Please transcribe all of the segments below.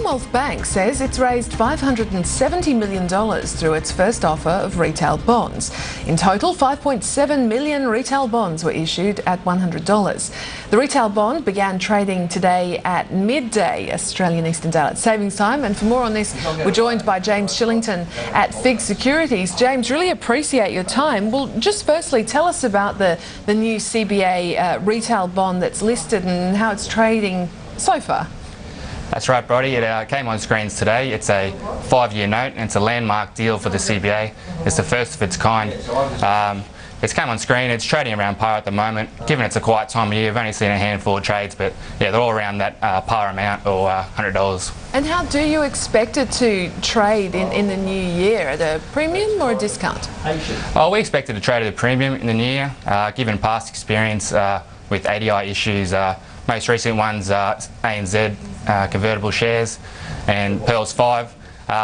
Commonwealth Bank says it's raised $570 million through its first offer of retail bonds. In total, 5.7 million retail bonds were issued at $100. The retail bond began trading today at midday Australian Eastern Daylight Savings Time. And for more on this, we're joined by James Shillington at FIG Securities. James, really appreciate your time. Well, just firstly, tell us about the new CBA retail bond that's listed and how it's trading so far. That's right, Brodie. It came on screens today. It's a 5-year note and it's a landmark deal for the CBA. It's the first of its kind. It's come on screen. It's trading around par at the moment. Given it's a quiet time of year, we've only seen a handful of trades, but yeah, they're all around that par amount or $100. And how do you expect it to trade in the new year? At a premium or a discount? Oh, we expect it to trade at a premium in the new year, given past experience with ADI issues. Most recent ones are ANZ convertible shares and Pearls 5.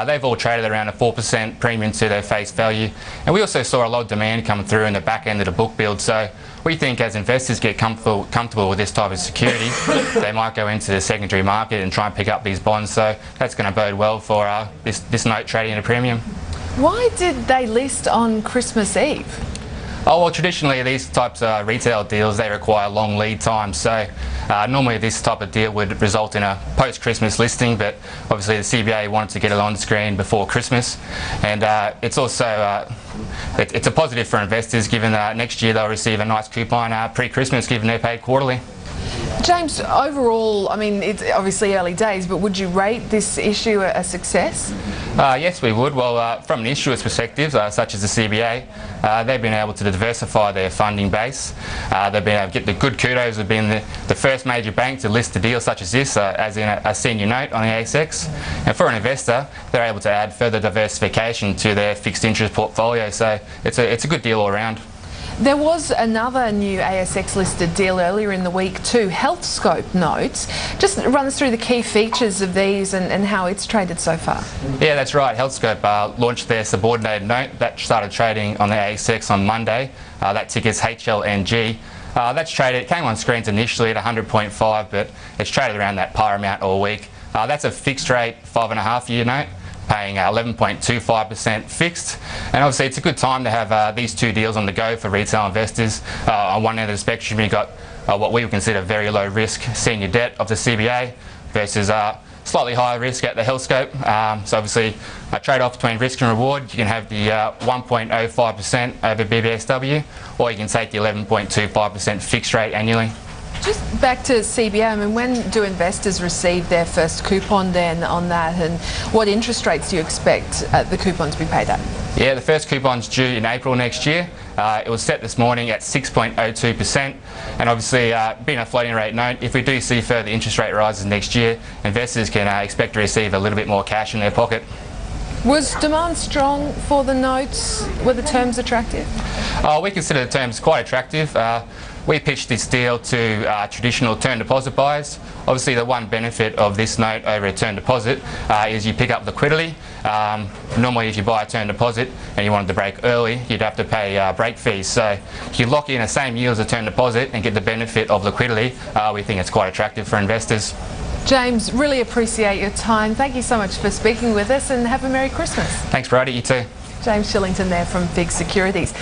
They've all traded around a 4% premium to their face value. And we also saw a lot of demand coming through in the back end of the book build. So we think as investors get comfortable with this type of security, they might go into the secondary market and try and pick up these bonds. So that's going to bode well for this note trading at a premium. Why did they list on Christmas Eve? Oh, well, traditionally these types of retail deals, they require long lead times. So normally this type of deal would result in a post-Christmas listing, but obviously the CBA wanted to get it on screen before Christmas. And it's also it's a positive for investors, given that next year they'll receive a nice coupon pre-Christmas, given they're paid quarterly. James, overall, I mean, it's obviously early days, but would you rate this issue a success? Yes, we would. Well, from an issuer's perspective, such as the CBA, they've been able to diversify their funding base. They've been able to get the good kudos of being the first major bank to list a deal such as this, as in a senior note on the ASX. And for an investor, they're able to add further diversification to their fixed interest portfolio. So it's a good deal all around. There was another new ASX listed deal earlier in the week too, Healthscope notes. Just run us through the key features of these and how it's traded so far. Yeah, that's right. Healthscope launched their subordinated note that started trading on the ASX on Monday. That ticker's HLNG. That's traded, it came on screens initially at 100.5, but it's traded around that par amount all week. That's a fixed rate 5.5-year note, paying 11.25% fixed. And obviously it's a good time to have these two deals on the go for retail investors. On one end of the spectrum you've got what we would consider very low risk senior debt of the CBA versus slightly higher risk at the Healthscope. So obviously a trade-off between risk and reward. You can have the 1.05% over BBSW, or you can take the 11.25% fixed rate annually. Just back to CBA, I mean, when do investors receive their first coupon then on that, and what interest rates do you expect the coupon to be paid at? Yeah, the first coupon's due in April next year. It was set this morning at 6.02%, and obviously being a floating rate note, if we do see further interest rate rises next year, investors can expect to receive a little bit more cash in their pocket. Was demand strong for the notes? Were the terms attractive? We consider the terms quite attractive. We pitched this deal to traditional term deposit buyers. Obviously the one benefit of this note over a term deposit is you pick up liquidity. Normally if you buy a term deposit and you wanted to break early, you'd have to pay break fees. So if you lock in the same yield as a term deposit and get the benefit of liquidity, we think it's quite attractive for investors. James, really appreciate your time. Thank you so much for speaking with us, and have a Merry Christmas. Thanks, Brodie. You too. James Shillington there from FIG Securities.